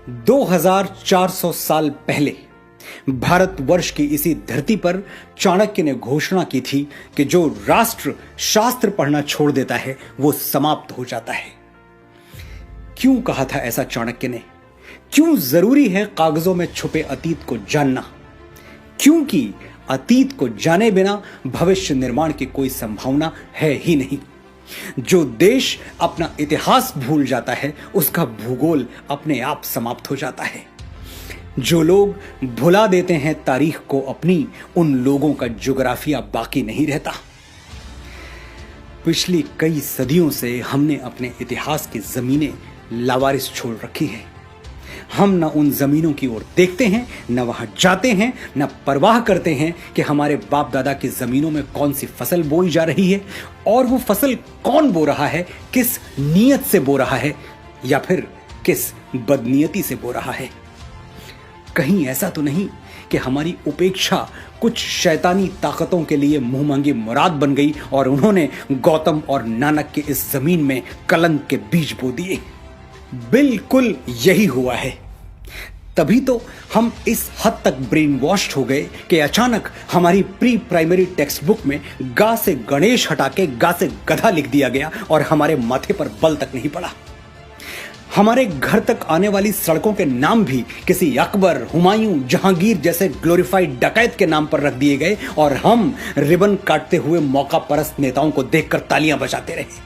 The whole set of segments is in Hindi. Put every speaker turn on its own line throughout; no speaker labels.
2400 साल पहले भारतवर्ष की इसी धरती पर चाणक्य ने घोषणा की थी कि जो राष्ट्र शास्त्र पढ़ना छोड़ देता है वो समाप्त हो जाता है। क्यों कहा था ऐसा चाणक्य ने? क्यों जरूरी है कागजों में छुपे अतीत को जानना? क्योंकि अतीत को जाने बिना भविष्य निर्माण की कोई संभावना है ही नहीं। जो देश अपना इतिहास भूल जाता है उसका भूगोल अपने आप समाप्त हो जाता है। जो लोग भुला देते हैं तारीख को अपनी, उन लोगों का ज्योग्राफिया बाकी नहीं रहता। पिछली कई सदियों से हमने अपने इतिहास की जमीनें लावारिस छोड़ रखी हैं। हम न उन जमीनों की ओर देखते हैं, न वहां जाते हैं, न परवाह करते हैं कि हमारे बाप दादा की जमीनों में कौन सी फसल बोई जा रही है और वो फसल कौन बो रहा है, किस नीयत से बो रहा है या फिर किस बदनीयती से बो रहा है। कहीं ऐसा तो नहीं कि हमारी उपेक्षा कुछ शैतानी ताकतों के लिए मुंह मांगी मुराद बन गई और उन्होंने गौतम और नानक के इस जमीन में कलंक के बीज बो दिए। बिल्कुल यही हुआ है। तभी तो हम इस हद तक ब्रेन वॉश्ड हो गए कि अचानक हमारी प्री प्राइमरी टेक्स्ट बुक में गा से गणेश हटा के गा से गधा लिख दिया गया और हमारे माथे पर बल तक नहीं पड़ा। हमारे घर तक आने वाली सड़कों के नाम भी किसी अकबर, हुमायूं, जहांगीर जैसे ग्लोरीफाइड डकैत के नाम पर रख दिए गए और हम रिबन काटते हुए मौका परस्त नेताओं को देखकर तालियां बजाते रहे।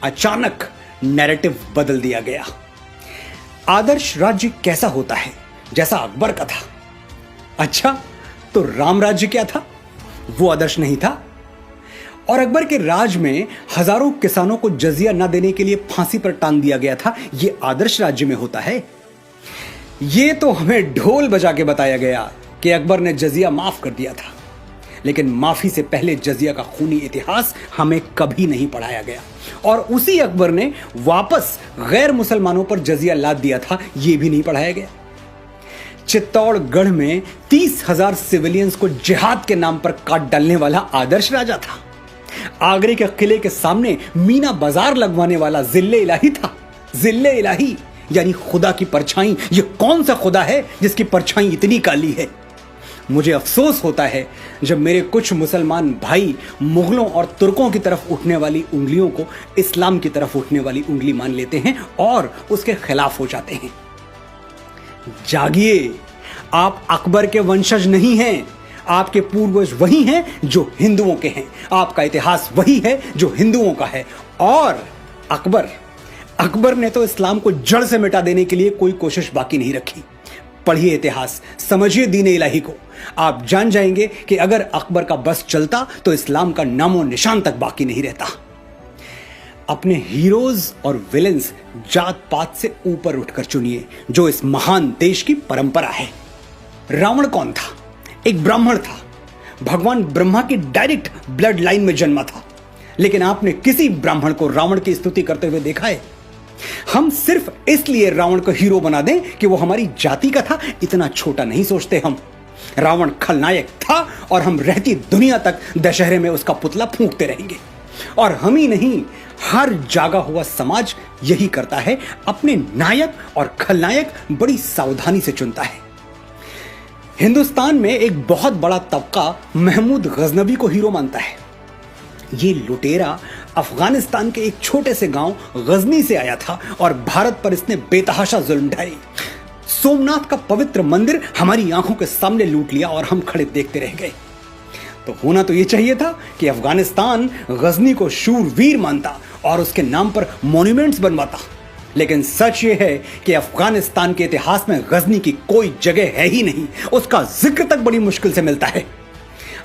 अचानक नैरेटिव बदल दिया गया। आदर्श राज्य कैसा होता है? जैसा अकबर का था। अच्छा, तो राम राज्य क्या था? वो आदर्श नहीं था। और अकबर के राज में हजारों किसानों को जजिया न देने के लिए फांसी पर टांग दिया गया था। ये आदर्श राज्य में होता है? ये तो हमें ढोल बजा के बताया गया कि अकबर ने जजिया माफ कर दिया था, लेकिन माफी से पहले जजिया का खूनी इतिहास हमें कभी नहीं पढ़ाया गया। और उसी अकबर ने वापस गैर मुसलमानों पर जजिया लाद दिया था, यह भी नहीं पढ़ाया गया। चित्तौड़गढ़ में 30,000 सिविलियंस को जिहाद के नाम पर काट डालने वाला आदर्श राजा था। आगरे के किले के सामने मीना बाजार लगवाने वाला जिल्ले इलाही था। जिल्ले इलाही यानी खुदा की परछाई। यह कौन सा खुदा है जिसकी परछाई इतनी काली है? मुझे अफसोस होता है जब मेरे कुछ मुसलमान भाई मुगलों और तुर्कों की तरफ उठने वाली उंगलियों को इस्लाम की तरफ उठने वाली उंगली मान लेते हैं और उसके खिलाफ हो जाते हैं। जागिए, आप अकबर के वंशज नहीं हैं। आपके पूर्वज वही हैं जो हिंदुओं के हैं। आपका इतिहास वही है जो हिंदुओं का है। और अकबर ने तो इस्लाम को जड़ से मिटा देने के लिए कोई कोशिश बाकी नहीं रखी। पढ़िए इतिहास, समझिए दीन इलाही को। आप जान जाएंगे कि अगर अकबर का बस चलता तो इस्लाम का नामो निशान तक बाकी नहीं रहता। अपने हीरोज और विलेंस जात पात से ऊपर उठकर चुनिए, जो इस महान देश की परंपरा है। रावण कौन था? एक ब्राह्मण था। भगवान ब्रह्मा की डायरेक्ट ब्लड लाइन में जन्मा था। लेकिन आपने किसी ब्राह्मण को रावण की स्तुति करते हुए देखा है? हम सिर्फ इसलिए रावण को हीरो बना दें कि वो हमारी जाति का था, इतना छोटा नहीं सोचते हम। रावण खलनायक था और हम रहती दुनिया तक दशहरे में उसका पुतला फूंकते रहेंगे। और हम ही नहीं, हर जागा हुआ समाज यही करता है। अपने नायक और खलनायक बड़ी सावधानी से चुनता है। हिंदुस्तान में एक बहुत बड़ा तबका महमूद गजनवी को हीरो मानता है। ये लुटेरा अफगानिस्तान के एक छोटे से गांव गजनी से आया था और भारत पर इसने बेतहाशा जुल्म ढाई। सोमनाथ का पवित्र मंदिर हमारी आंखों के सामने लूट लिया और हम खड़े देखते रह गए। तो होना तो यह चाहिए था कि अफगानिस्तान गजनी को शूरवीर मानता और उसके नाम पर मॉन्यूमेंट्स बनवाता। लेकिन सच यह है कि अफगानिस्तान के इतिहास में गजनी की कोई जगह है ही नहीं। उसका जिक्र तक बड़ी मुश्किल से मिलता है।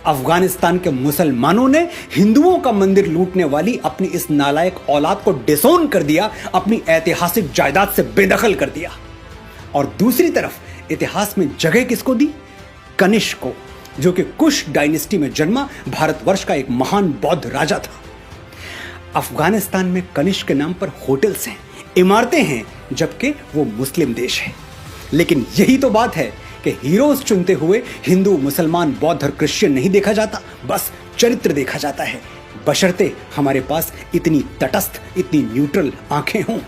अफगानिस्तान के मुसलमानों ने हिंदुओं का मंदिर लूटने वाली अपनी इस नालायक औलाद को डिसोन कर दिया, अपनी ऐतिहासिक जायदाद से बेदखल कर दिया। और दूसरी तरफ इतिहास में जगह किसको दी? कनिष्क को, जो कि कुश डायनेस्टी में जन्मा भारतवर्ष का एक महान बौद्ध राजा था। अफगानिस्तान में कनिष्क के नाम पर होटल्स हैं, इमारतें हैं, जबकि वो मुस्लिम देश है। लेकिन यही तो बात है कि हीरोज चुनते हुए हिंदू, मुसलमान, बौद्ध और क्रिश्चियन नहीं देखा जाता, बस चरित्र देखा जाता है, बशर्ते हमारे पास इतनी तटस्थ, इतनी न्यूट्रल आंखें हों।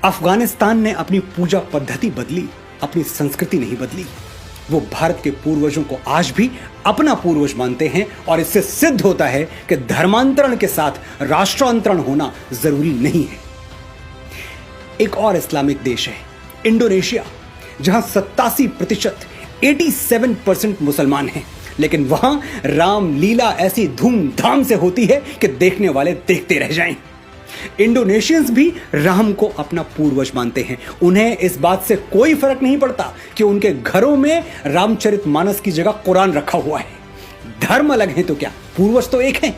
अफगानिस्तान ने अपनी पूजा पद्धति बदली, अपनी संस्कृति नहीं बदली। वो भारत के पूर्वजों को आज भी अपना पूर्वज मानते हैं और इससे सिद्ध होता है कि धर्मांतरण के साथ राष्ट्रांतरण होना जरूरी नहीं है। एक और इस्लामिक देश है इंडोनेशिया, जहां 87% 87% मुसलमान हैं, लेकिन वहां रामलीला ऐसी धूमधाम से होती है कि देखने वाले देखते रह जाएं। इंडोनेशियंस भी राम को अपना पूर्वज मानते हैं। उन्हें इस बात से कोई फर्क नहीं पड़ता कि उनके घरों में रामचरितमानस की जगह कुरान रखा हुआ है। धर्म अलग है तो क्या, पूर्वज तो एक हैं।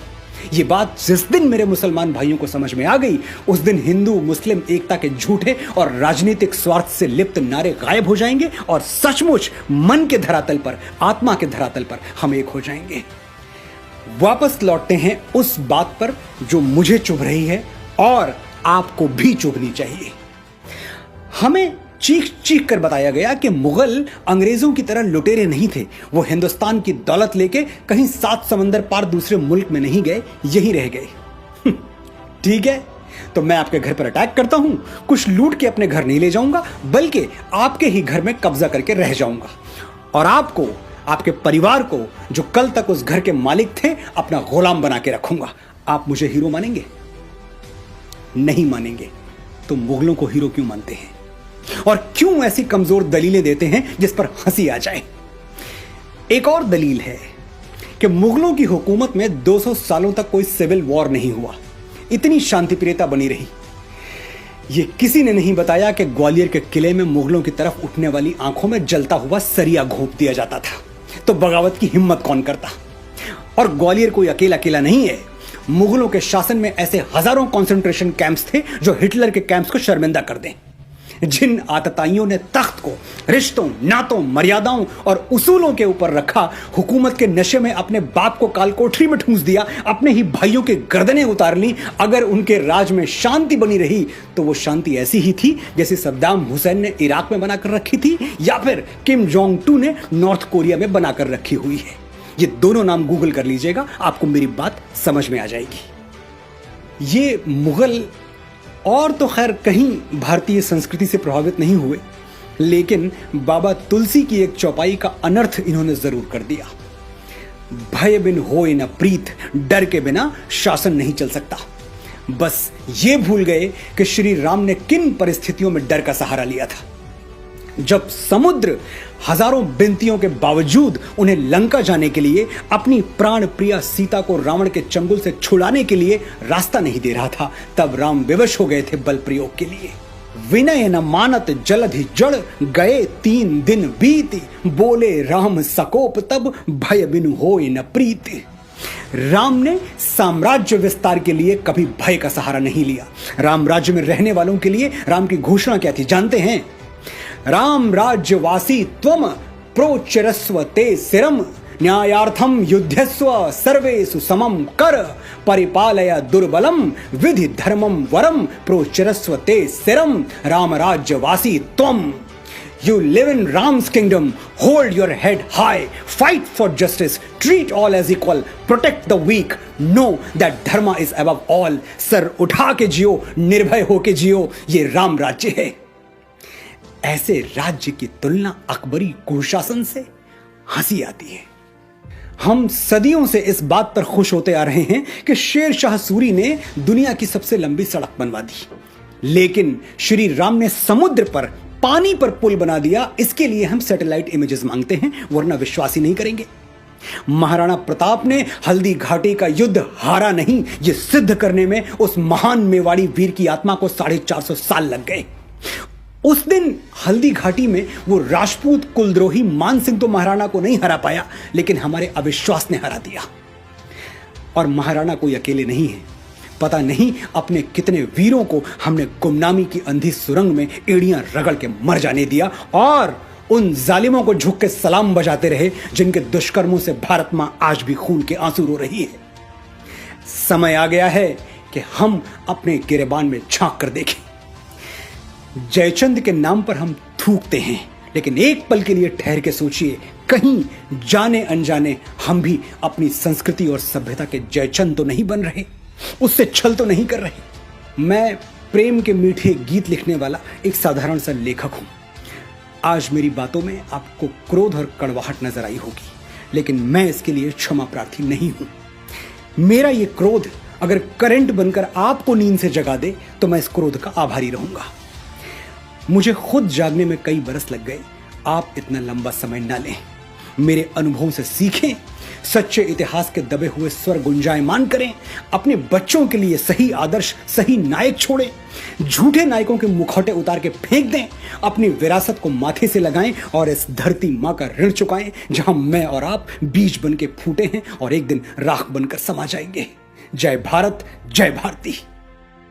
ये बात जिस दिन मेरे मुसलमान भाइयों को समझ में आ गई, उस दिन हिंदू मुस्लिम एकता के झूठे और राजनीतिक स्वार्थ से लिप्त नारे गायब हो जाएंगे और सचमुच मन के धरातल पर, आत्मा के धरातल पर हम एक हो जाएंगे। वापस लौटते हैं उस बात पर जो मुझे चुभ रही है और आपको भी चुभनी चाहिए। हमें चीख चीख कर बताया गया कि मुगल अंग्रेजों की तरह लुटेरे नहीं थे। वो हिंदुस्तान की दौलत लेके कहीं 7 समंदर पार दूसरे मुल्क में नहीं गए, यहीं रह गए। ठीक है, तो मैं आपके घर पर अटैक करता हूं, कुछ लूट के अपने घर नहीं ले जाऊंगा, बल्कि आपके ही घर में कब्जा करके रह जाऊंगा और आपको, आपके परिवार को, जो कल तक उस घर के मालिक थे, अपना गुलाम बना के रखूंगा। आप मुझे हीरो मानेंगे? नहीं मानेंगे। तो मुगलों को हीरो क्यों मानते हैं और क्यों ऐसी कमजोर दलीलें देते हैं जिस पर हंसी आ जाए? एक और दलील है कि मुगलों की हुकूमत में 200 सालों तक कोई सिविल वॉर नहीं हुआ, इतनी शांतिप्रियता बनी रही। यह किसी ने नहीं बताया कि ग्वालियर के किले में मुगलों की तरफ उठने वाली आंखों में जलता हुआ सरिया घोंप दिया जाता था। तो बगावत की हिम्मत कौन करता? और ग्वालियर कोई अकेला किला नहीं है। मुगलों के शासन में ऐसे हजारों कंसंट्रेशन कैंप्स थे जो हिटलर के कैंप्स को शर्मिंदा कर दें। जिन आतताइयों ने तख्त को रिश्तों, नातों, मर्यादाओं और उसूलों के ऊपर रखा, हुकूमत के नशे में अपने बाप को कालकोठरी में ठूंस दिया, अपने ही भाइयों के गर्दनें उतार ली। अगर उनके राज में शांति बनी रही तो वो शांति ऐसी ही थी जैसे सद्दाम हुसैन ने इराक में बनाकर रखी थी या फिर किम जोंग टू ने नॉर्थ कोरिया में बनाकर रखी हुई है। ये दोनों नाम गूगल कर लीजिएगा, आपको मेरी बात समझ में आ जाएगी। ये मुगल और तो खैर कहीं भारतीय संस्कृति से प्रभावित नहीं हुए, लेकिन बाबा तुलसी की एक चौपाई का अनर्थ इन्होंने जरूर कर दिया। भय बिन होए न प्रीत, डर के बिना शासन नहीं चल सकता। बस ये भूल गए कि श्री राम ने किन परिस्थितियों में डर का सहारा लिया था। जब समुद्र हजारों विनतियों के बावजूद उन्हें लंका जाने के लिए, अपनी प्राण प्रिया सीता को रावण के चंगुल से छुड़ाने के लिए रास्ता नहीं दे रहा था, तब राम विवश हो गए थे बल प्रयोग के लिए। विनय न मानत जलधि जड़, गए 3 दिन बीती, बोले राम सकोप तब, भय बिनु होए न प्रीति। राम ने साम्राज्य विस्तार के लिए कभी भय का सहारा नहीं लिया। राम राज्य में रहने वालों के लिए राम की घोषणा क्या थी जानते हैं? राम राज्यवासी त्वम प्रोच्चरस्व ते सिरम, न्यायार्थम युद्धस्व सर्वेषु समम कर, परिपालय दुर्बलम विधि धर्मम वरम, प्रोच्चरस्व ते सिरम, राम राज्यवासी त्वम। You live in Ram's kingdom, hold your head high, fight for justice, treat all as equal, protect the weak, know that dharma is above all। Sir उठा के जियो, निर्भय होके जियो, ये राम राज्य है। ऐसे राज्य की तुलना अकबरी कुशासन से हंसी आती है। हम सदियों से इस बात पर खुश होते आ रहे हैं कि शेर शाह सूरी ने दुनिया की सबसे लंबी सड़क बनवा दी, लेकिन श्री राम ने समुद्र पर, पानी पर पुल बना दिया। इसके लिए हम सैटेलाइट इमेजेस मांगते हैं, वरना विश्वास ही नहीं करेंगे। महाराणा प्रताप ने हल्दी घाटी का युद्ध हारा नहीं, ये सिद्ध करने में उस महान मेवाड़ी वीर की आत्मा को 450 साल लग गए। उस दिन हल्दी घाटी में वो राजपूत कुलद्रोही मान सिंह तो महाराणा को नहीं हरा पाया, लेकिन हमारे अविश्वास ने हरा दिया। और महाराणा कोई अकेले नहीं है। पता नहीं अपने कितने वीरों को हमने गुमनामी की अंधी सुरंग में एड़ियां रगड़ के मर जाने दिया और उन जालिमों को झुक के सलाम बजाते रहे जिनके दुष्कर्मों से भारत मां आज भी खून के आंसू रो रही है। समय आ गया है कि हम अपने गिरेबान में झांक कर देखें। जयचंद के नाम पर हम थूकते हैं, लेकिन एक पल के लिए ठहर के सोचिए, कहीं जाने अनजाने हम भी अपनी संस्कृति और सभ्यता के जयचंद तो नहीं बन रहे, उससे छल तो नहीं कर रहे। मैं प्रेम के मीठे गीत लिखने वाला एक साधारण सा लेखक हूं। आज मेरी बातों में आपको क्रोध और कड़वाहट नजर आई होगी, लेकिन मैं इसके लिए क्षमा प्रार्थी नहीं हूं। मेरा ये क्रोध अगर करंट बनकर आपको नींद से जगा दे तो मैं इस क्रोध का आभारी रहूंगा। मुझे खुद जागने में कई बरस लग गए, आप इतना लंबा समय ना लें। मेरे अनुभवों से सीखें, सच्चे इतिहास के दबे हुए स्वर गुंजायमान करें, अपने बच्चों के लिए सही आदर्श, सही नायक छोड़ें, झूठे नायकों के मुखौटे उतार के फेंक दें, अपनी विरासत को माथे से लगाएं और इस धरती मां का ऋण चुकाएं जहां मैं और आप बीज बन के फूटे हैं और एक दिन राख बनकर समा जाएंगे। जय भारत, जय भारती।